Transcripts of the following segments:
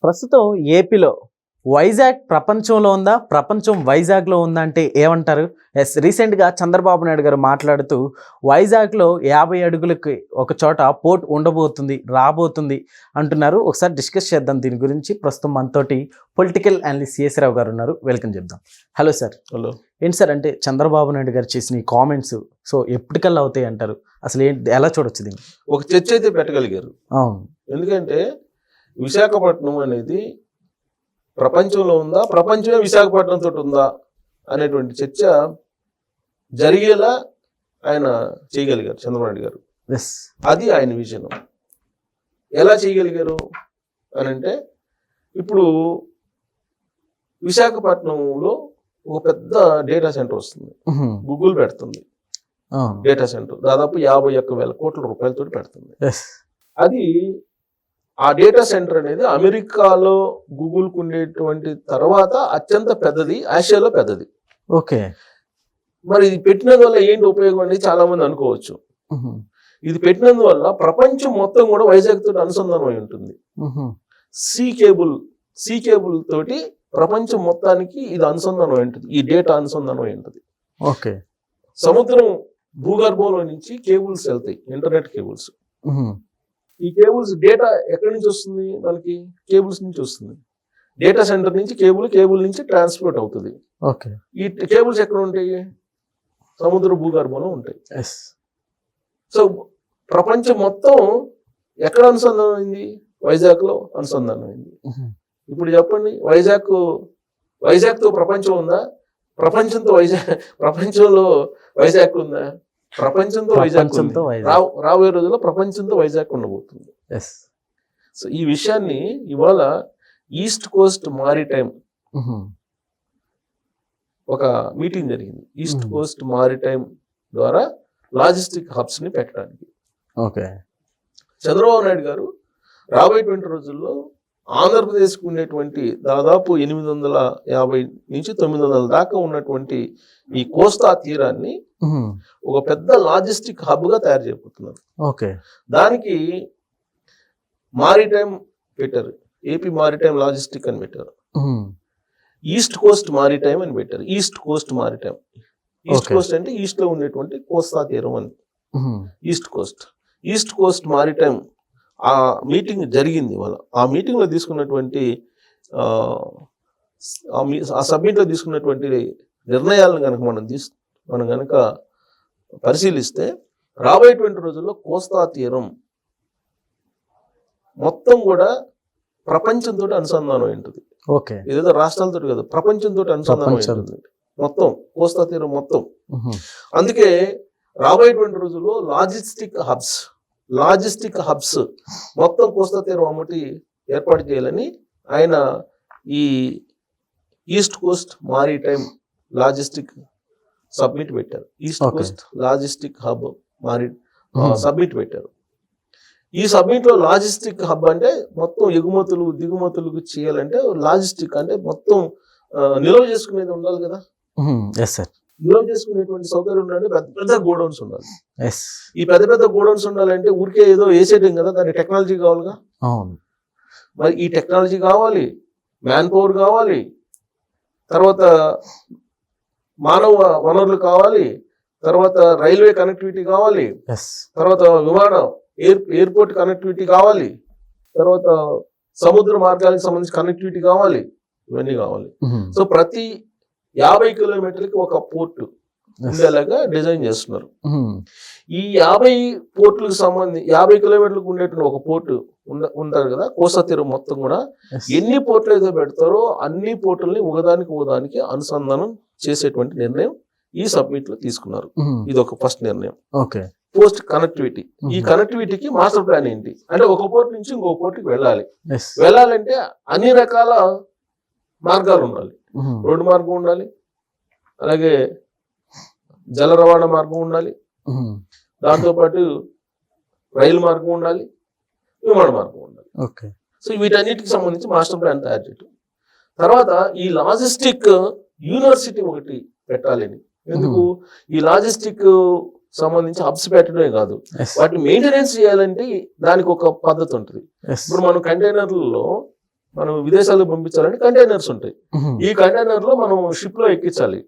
ప్రస్తుతం ఏపీలో వైజాగ్ ప్రపంచంలో ఉందా, ప్రపంచం వైజాగ్లో ఉందా అంటే ఏమంటారు? రీసెంట్గా చంద్రబాబు నాయుడు గారు మాట్లాడుతూ వైజాగ్లో 50 అడుగులకి ఒక చోట పోర్ట్ ఉండబోతుంది, రాబోతుంది అంటున్నారు. ఒకసారి డిస్కస్ చేద్దాం దీని గురించి. ప్రస్తుతం మనతోటి పొలిటికల్ అనలిస్ట్ సిఎస్ రావు గారు ఉన్నారు. వెల్కమ్ చెప్దాం. Hello sir. హలో. ఏంటి సార్, అంటే చంద్రబాబు నాయుడు గారు చేసిన ఈ కామెంట్స్ ఎప్పటికల్లా అవుతాయి అంటారు? అసలు ఎలా చూడొచ్చు దీన్ని? ఒక చర్చ అయితే పెట్టగలిగారు. అవును, ఎందుకంటే విశాఖపట్నం అనేది ప్రపంచంలో ఉందా, ప్రపంచమే విశాఖపట్నం తోటి ఉందా అనేటువంటి చర్చ జరిగేలా ఆయన చేయగలిగారు చంద్రబాబు నాయుడు గారు. అది ఆయన విజన్. ఎలా చేయగలిగారు అని అంటే, ఇప్పుడు విశాఖపట్నంలో ఒక పెద్ద డేటా సెంటర్ వస్తుంది. గూగుల్ పెడుతుంది డేటా సెంటర్, దాదాపు 51,000 కోట్ల రూపాయలతో పెడుతుంది. అది ఆ డేటా సెంటర్ అనేది అమెరికాలో గూగుల్కు ఉండేటువంటి తర్వాత అత్యంత పెద్దది, ఆసియాలో పెద్దది. ఓకే. మరి ఇది పెట్టినందువల్ల ఏంటి ఉపయోగం అనేది చాలా మంది అనుకోవచ్చు. ఇది పెట్టినందువల్ల ప్రపంచం మొత్తం కూడా వైజాగ్ తోటి అనుసంధానం అయి ఉంటుంది. సీ కేబుల్ తోటి ప్రపంచం మొత్తానికి ఇది అనుసంధానం అయి ఉంటుంది. ఈ డేటా అనుసంధానం అయి ఉంటుంది. ఓకే. సముద్రం భూగర్భంలో నుంచి కేబుల్స్ వెళ్తాయి, ఇంటర్నెట్ కేబుల్స్. ఈ కేబుల్స్ డేటా ఎక్కడి నుంచి వస్తుంది? మనకి కేబుల్స్ నుంచి వస్తుంది. డేటా సెంటర్ నుంచి కేబుల్ నుంచి ట్రాన్స్పోర్ట్ అవుతుంది. ఓకే. ఈ కేబుల్స్ ఎక్కడ ఉంటాయి? సముద్ర భూగర్భంలో ఉంటాయి. సో ప్రపంచం మొత్తం ఎక్కడ అనుసంధానం అయింది? వైజాగ్ లో అనుసంధానం అయింది. ఇప్పుడు చెప్పండి, వైజాగ్తో ప్రపంచం ఉందా? ప్రపంచంలో వైజాగ్ ఉందా? ప్రపంచంతో వైజాగ్. రాబోయే రోజుల్లో ప్రపంచంతో వైజాగ్ ఉండబోతుంది. సో ఈ విషయాన్ని ఇవాళ ఈస్ట్ కోస్ట్ మారిటైమ్ ఒక మీటింగ్ జరిగింది. ఈస్ట్ కోస్ట్ మారిటైమ్ ద్వారా లాజిస్టిక్ హబ్స్ ని పెట్టడానికి. ఓకే. చంద్రబాబు నాయుడు గారు రాబోయేటువంటి రోజుల్లో ఆంధ్రప్రదేశ్కు ఉండేటువంటి దాదాపు 850 నుంచి 900 దాకా ఉన్నటువంటి ఈ కోస్తా తీరాన్ని ఒక పెద్ద లాజిస్టిక్ హబ్ గా తయారు చేయబోతున్నారు. ఓకే. దానికి మారిటైమ్ పెట్టారు, ఏపీ మారిటైమ్ లాజిస్టిక్ అని పెట్టారు. ఈస్ట్ కోస్ట్ మారిటైమ్ అని పెట్టారు. East coast maritime, east Coast అంటే ఈస్ట్ లో ఉండేటువంటి కోస్తా తీరం అని. ఈస్ట్ కోస్ట్ మారిటైమ్ ఆ మీటింగ్ జరిగింది ఇవాళ. ఆ మీటింగ్ లో తీసుకున్నటువంటి ఆ సబ్మిట్ లో తీసుకున్నటువంటి నిర్ణయాలను కనుక మనం కనుక పరిశీలిస్తే రాబోయేటువంటి రోజుల్లో కోస్తా తీరం మొత్తం కూడా ప్రపంచంతో అనుసంధానం ఉంటుంది. ఓకే. ఏదేదో రాష్ట్రాలతో కాదు, ప్రపంచంతో అనుసంధానం ఉంటుంది మొత్తం కోస్తా తీరం మొత్తం. అందుకే రాబోయేటువంటి రోజుల్లో లాజిస్టిక్ హబ్స్ మొత్తం కోస్తా తీరం అమ్మటి ఏర్పాటు చేయాలని ఆయన ఈ east coast maritime logistic submit పెట్టారు. East coast logistic hub submit పెట్టారు. ఈ సబ్మిట్ లో లాజిస్టిక్ హబ్ అంటే మొత్తం ఎగుమతులు దిగుమతులకు చేయాలంటే లాజిస్టిక్ అంటే మొత్తం నిల్వ చేసుకునేది ఉండాలి కదా. నిల్వ చేసుకునేటువంటి సౌకర్యం ఉండాలి, పెద్ద పెద్ద గోడౌన్స్ ఉండాలి. ఈ పెద్ద పెద్ద గోడౌన్స్ ఉండాలంటే ఊరికే ఏదో వేసేయడం కదా, దానికి టెక్నాలజీ కావాలిగా. మరి ఈ టెక్నాలజీ కావాలి, మ్యాన్ పవర్ కావాలి, తర్వాత మానవ వనరులు కావాలి, తర్వాత రైల్వే కనెక్టివిటీ కావాలి, తర్వాత ఎయిర్పోర్ట్ కనెక్టివిటీ కావాలి, తర్వాత సముద్ర మార్గాలకు సంబంధించి కనెక్టివిటీ కావాలి. ఇవన్నీ కావాలి. సో ప్రతి 50 కిలోమీటర్లకి ఒక పోర్టు ఉండేలాగా డిజైన్ చేస్తున్నారు. ఈ 50 పోర్టులకు సంబంధించి 50 కిలోమీటర్లకు ఉండేటువంటి ఒక పోర్టు ఉంటారు కదా, కోస్తా తీరం మొత్తం కూడా ఎన్ని పోర్టులు అయితే పెడతారో అన్ని పోర్టుల్ని ఒకదానికి అనుసంధానం చేసేటువంటి నిర్ణయం ఈ సబ్మిట్ లో తీసుకున్నారు. ఇది ఒక ఫస్ట్ నిర్ణయం. Post connectivity. ఈ కనెక్టివిటీకి మాస్టర్ ప్లాన్ ఏంటి అంటే, ఒక పోర్ట్ నుంచి ఇంకో పోర్టుకి వెళ్ళాలంటే అన్ని రకాల మార్గాలు ఉండాలి. రోడ్డు మార్గం ఉండాలి, అలాగే జల రవాణా మార్గం ఉండాలి, దాంతోపాటు రైలు మార్గం ఉండాలి, విమాన మార్గం ఉండాలి. సో వీటన్నిటికి సంబంధించి మాస్టర్ ప్లాన్ తయారు చేయడం. తర్వాత ఈ లాజిస్టిక్ యూనివర్సిటీ ఒకటి పెట్టాలని. ఎందుకు? ఈ లాజిస్టిక్ సంబంధించి హబ్స్ పెట్టడమే కాదు, వాటిని మెయింటెనెన్స్ చేయాలంటే దానికి ఒక పద్ధతి ఉంటుంది. ఇప్పుడు మనం కంటైనర్లలో మనం విదేశాలకు పంపించాలంటే కంటైనర్స్ ఉంటాయి. ఈ కంటైనర్ లో మనం షిప్ లో ఎక్కించాలి,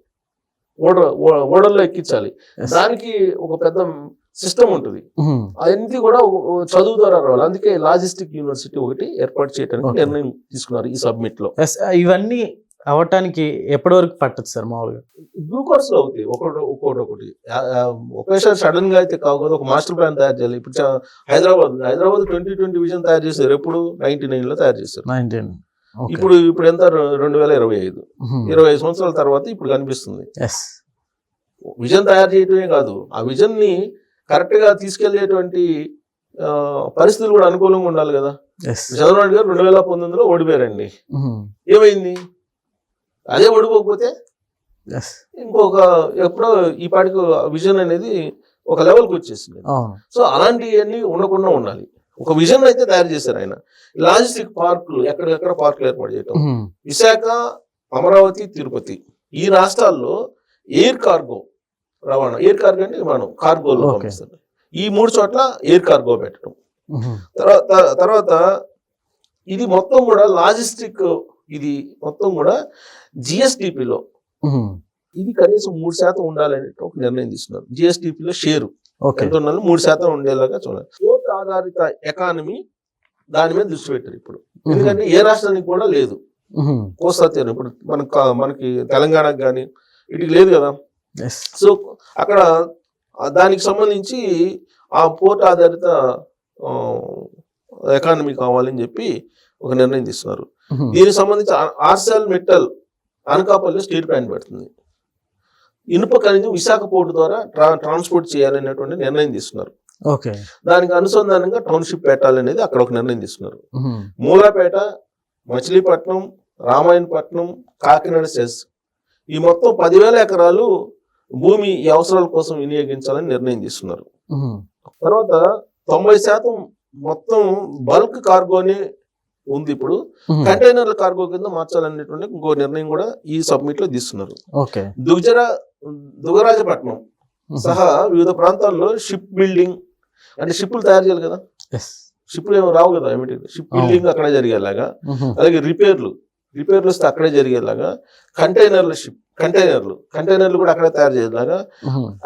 ఓడల్లో ఎక్కించాలి. దానికి ఒక పెద్ద సిస్టమ్ ఉంటుంది. అదంతా కూడా చదువు ద్వారా రావాలి. అందుకే లాజిస్టిక్ యూనివర్సిటీ ఒకటి ఏర్పాటు చేయడానికి నిర్ణయం తీసుకున్నారు ఈ సబ్మిట్ లో. ఇవన్నీ అవటానికి ఎప్పటి వరకు పట్టదు సార్ మామూలుగా? డ్యూ కోర్స్ లో అవుతాయి, ఒకటి ఒకేసారి సడన్ గా అయితే కావు కదా. ఒక మాస్టర్ ప్లాన్ తయారు చేయాలి. ఇప్పుడు హైదరాబాద్ 2020 విజన్ తయారు చేశారు. ఎప్పుడు 99 లో తయారు చేశారు. ఇప్పుడు ఎంత 2025, 25 సంవత్సరాల తర్వాత ఇప్పుడు కనిపిస్తుంది. విజన్ తయారు చేయటమే కాదు, ఆ విజన్ ని కరెక్ట్ గా తీసుకెళ్లేటువంటి పరిస్థితులు కూడా అనుకూలంగా ఉండాలి కదా. చంద్రబాబు నాయుడు గారు 2019లో ఓడిపోయారండి. ఏమైంది? అదే ఓడిపోకపోతే ఇంకొక ఎప్పుడో ఈ పాటికి విజన్ అనేది ఒక లెవెల్కి వచ్చేసింది. సో అలాంటివన్నీ ఉండకుండా ఉండాలి. ఒక విజన్ అయితే తయారు చేశారు ఆయన. లాజిస్టిక్ పార్కులు, ఎక్కడెక్కడ పార్కులు ఏర్పాటు చేయటం, విశాఖ, అమరావతి, తిరుపతి ఈ రాష్ట్రాల్లో ఎయిర్ కార్గో రవాణా, ఎయిర్ కార్గో అంటే మనం కార్గోలో పంపిస్తారు. ఈ 3 చోట్ల ఎయిర్ కార్గో పెట్టడం. తర్వాత ఇది మొత్తం కూడా లాజిస్టిక్, ఇది మొత్తం కూడా జిఎస్టిపిలో ఇది కనీసం 3% ఉండాలని ఒక నిర్ణయం తీసుకున్నారు. జిఎస్టిపిలో షేరు ఎంత ఉండాలి, 3% ఉండేలాగా చూడాలి. పోర్ట్ ఆధారిత ఎకానమీ దాని మీద దృష్టి పెట్టారు ఇప్పుడు. ఎందుకంటే ఏ రాష్ట్రానికి కూడా లేదు కోస్తా తీరం. ఇప్పుడు మనకి తెలంగాణకు కానీ వీటికి లేదు కదా. సో అక్కడ దానికి సంబంధించి ఆ పోర్ట్ ఆధారిత ఎకానమీ కావాలని చెప్పి ఒక నిర్ణయం తీసుకున్నారు. దీనికి సంబంధించి ఆర్సెల్ మెటల్ అనకాపల్లి స్టీల్ ప్లాంట్ పెడుతుంది. ఇనుప ఖనిజం విశాఖ పోర్టు ద్వారా ట్రాన్స్పోర్ట్ చేయాలనేటువంటి నిర్ణయం తీసుకున్నారు. దానికి అనుసంధానంగా టౌన్షిప్ పెట్టాలనేది అక్కడ ఒక నిర్ణయం తీసుకున్నారు. మూలాపేట, మచిలీపట్నం, రామాయణపట్నం, కాకినాడ సెస్ ఈ మొత్తం 10,000 ఎకరాలు భూమి ఈ అవసరాల కోసం వినియోగించాలని నిర్ణయం తీసుకున్నారు. తర్వాత 90% మొత్తం బల్క్ కార్గోని ఉంది. ఇప్పుడు కంటైనర్ల కార్గో కింద మార్చాలనేటువంటి ఇంకో నిర్ణయం కూడా ఈ సబ్మిట్ లో తీసుకున్నారు. దుగరాజపట్నం సహా వివిధ ప్రాంతాల్లో షిప్ బిల్డింగ్, అంటే షిప్లు తయారు చేయాలి కదా, షిప్లు ఏమో రావు కదా, షిప్ బిల్డింగ్ అక్కడే జరిగేలాగా, అలాగే రిపేర్లు వస్తే అక్కడే జరిగేలాగా, కంటైనర్లు కూడా అక్కడే తయారు చేసేలాగా,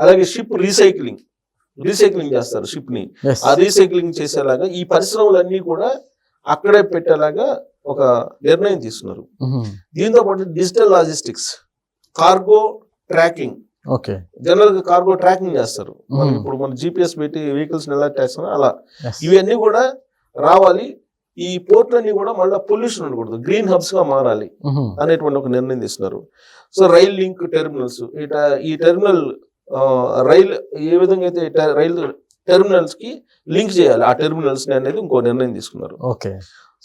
అలాగే షిప్ రీసైక్లింగ్ చేస్తారు షిప్ ని, ఆ రీసైక్లింగ్ చేసేలాగా ఈ పరిశ్రమలన్నీ కూడా అక్కడే పెట్టేలాగా ఒక నిర్ణయం తీసుకున్నారు. దీంతో పాటు digital logistics, cargo tracking, general గా కార్గో ట్రాకింగ్ చేస్తారు. ఇప్పుడు మన GPS పెట్టి వెహికల్స్ ఎలా చేస్తారో అలా ఇవన్నీ కూడా రావాలి. ఈ పోర్ట్లన్నీ కూడా మళ్ళీ పొల్యూషన్ ఉండకూడదు, గ్రీన్ హబ్స్ గా మారాలి అనేటువంటి ఒక నిర్ణయం తీసుకున్నారు. సో రైల్ లింక్ టెర్మినల్స్, ఈ టెర్మినల్ రైల్ ఏ విధంగా అయితే రైలు టెర్మినల్స్ కి లింక్ చేయాలి, ఆ టెర్మినల్స్ ని అనేది ఇంకో నిర్ణయం తీసుకున్నారు.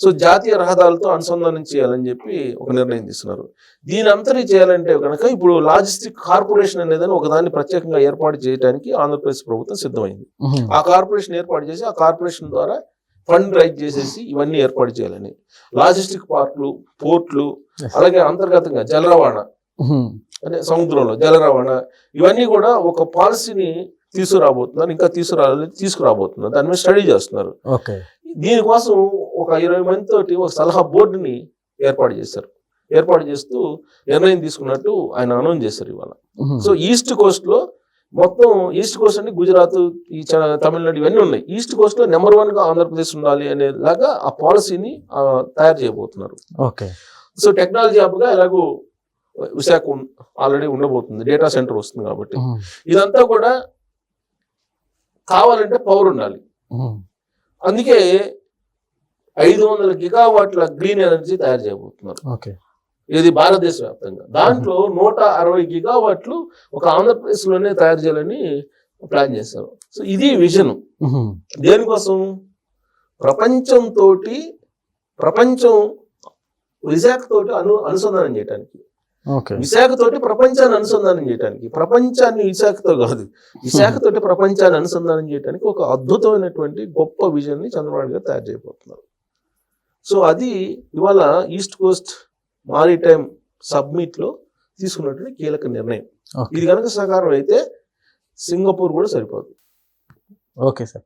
సో జాతీయ రహదారులతో అనుసంధానం చేయాలని చెప్పి ఒక నిర్ణయం తీసుకున్నారు. దీని అంతటి చేయాలంటే కనుక ఇప్పుడు లాజిస్టిక్ కార్పొరేషన్ అనేది ఒకదాన్ని ప్రత్యేకంగా ఏర్పాటు చేయడానికి ఆంధ్రప్రదేశ్ ప్రభుత్వం సిద్ధమైంది. ఆ కార్పొరేషన్ ఏర్పాటు చేసి, ఆ కార్పొరేషన్ ద్వారా ఫండ్ రైజ్ చేసేసి ఇవన్నీ ఏర్పాటు చేయాలని, లాజిస్టిక్ పార్కులు, పోర్ట్లు, అలాగే అంతర్గతంగా జల రవాణా, అంటే సముద్రంలో జల రవాణా, ఇవన్నీ కూడా ఒక పాలసీని తీసుకురాబోతున్నారు. ఇంకా తీసుకురాబోతున్నారు, దాని మీద స్టడీ చేస్తున్నారు. దీనికోసం ఒక 20 మంది తోటి ఒక సలహా బోర్డుని ఏర్పాటు చేస్తూ నిర్ణయం తీసుకున్నట్టు ఆయన అనౌన్స్ చేశారు ఇవాళ. సో ఈస్ట్ కోస్ట్ లో మొత్తం, ఈస్ట్ కోస్ట్ అంటే గుజరాత్, ఈ తమిళనాడు ఇవన్నీ ఉన్నాయి. ఈస్ట్ కోస్ట్ లో నెంబర్ 1 గా ఆంధ్రప్రదేశ్ ఉండాలి అనేలాగా ఆ పాలసీని తయారు చేయబోతున్నారు. సో టెక్నాలజీ హబ్ గా ఎలాగో విశాఖ ఆల్రెడీ ఉండబోతుంది, డేటా సెంటర్ వస్తుంది కాబట్టి ఇదంతా కూడా కావాలంటే పవర్ ఉండాలి. అందుకే 500 గిగావాట్ల గ్రీన్ ఎనర్జీ తయారు చేయబోతున్నారు. ఇది భారతదేశ వ్యాప్తంగా. దాంట్లో 160 గిగావాట్లు ఒక ఆంధ్రప్రదేశ్ లోనే తయారు చేయాలని ప్లాన్ చేశారు. సో ఇది విజన్. దేనికోసం? ప్రపంచం విశాఖతోటి అనుసంధానం చేయడానికి, విశాఖతోటి ప్రపంచాన్ని అనుసంధానం చేయడానికి, ప్రపంచాన్ని విశాఖతో కాదు, విశాఖతోటి ప్రపంచాన్ని అనుసంధానం చేయడానికి ఒక అద్భుతమైనటువంటి గొప్ప విజన్ ని చంద్రబాబు గారు తయారు చేయబోతున్నారు. సో అది ఇవాళ ఈస్ట్ కోస్ట్ మారిటైమ్ సబ్మిట్ లో తీసుకున్నటువంటి కీలక నిర్ణయం. ఇది కనుక సహకారం అయితే సింగపూర్ కూడా సరిపోదు. Okay sir.